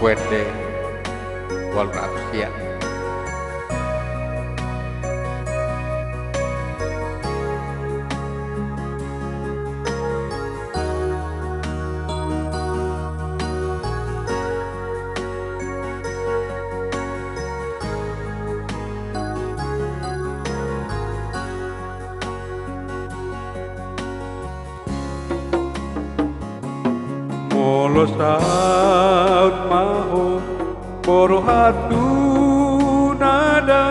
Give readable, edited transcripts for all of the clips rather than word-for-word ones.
puede wal rahasia. Molo saut maho poro hatu nada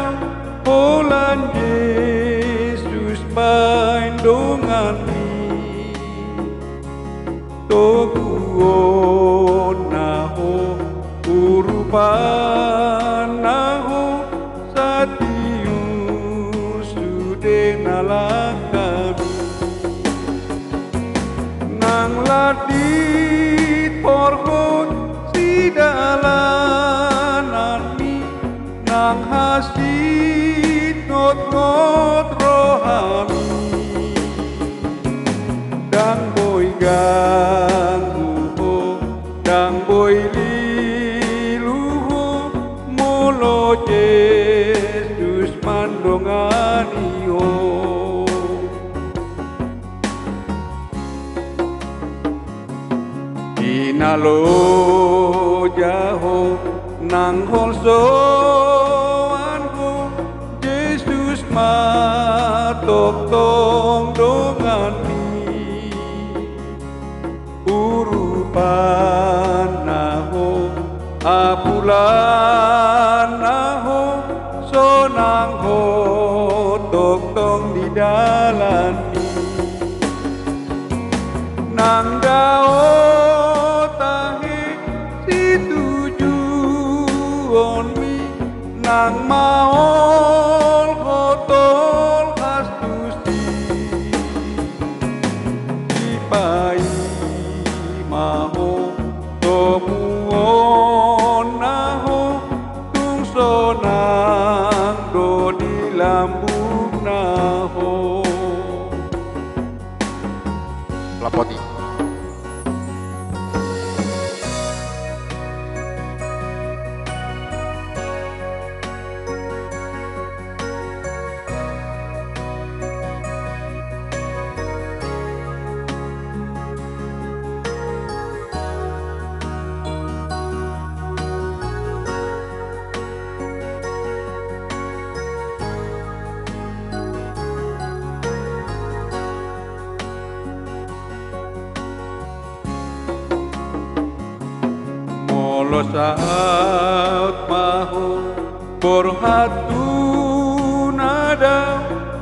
Polan Yesus paindongan mi toguon naho urupan naho satius sude nalakami nang ladit porgon sidalanan mi nang hasit ngot-ngot rohami dang boy ganggu dang boy liluho molo Yesus mandongani ho inalo jaho nang holso anho Yesus matok tong dongan mi urupan naho apulan naho sonang ho tok tong di dalan mi nang dao nang maol kotol astusti ipai maho tomuon naho tungsonang do di lambung naho lapoti molo saut maho poro hatu nada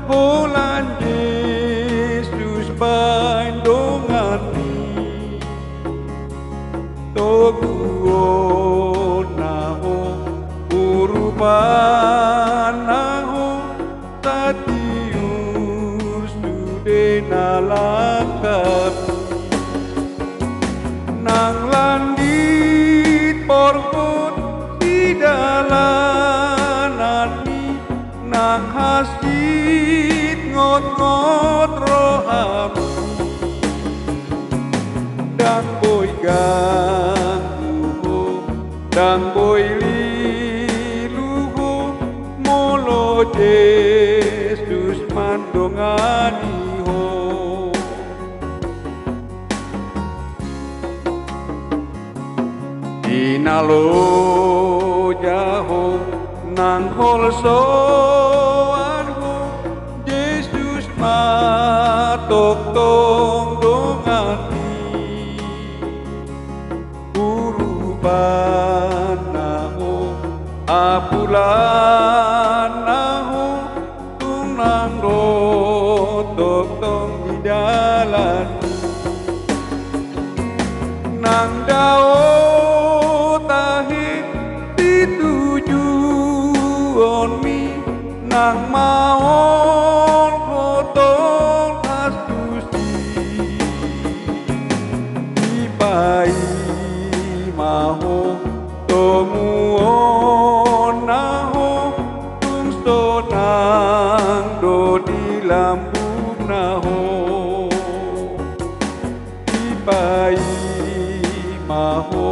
Polan Yesus paindongan mi toguon naho urupan naho tatius sude nalakap nang landit porgon sidalanan mi nang hasit ngot-ngot rohami dang boy ganggu dang boy liluho molo Yesus mandongani ho inalo jaho nang holso anho Yesus matok tong dongan mi urupan naho apulan naho tunang rotok tong di dalan nang dao nang maol kotol astusti ipai maho tomuon naho tungsonang do di lambung naho ipai maho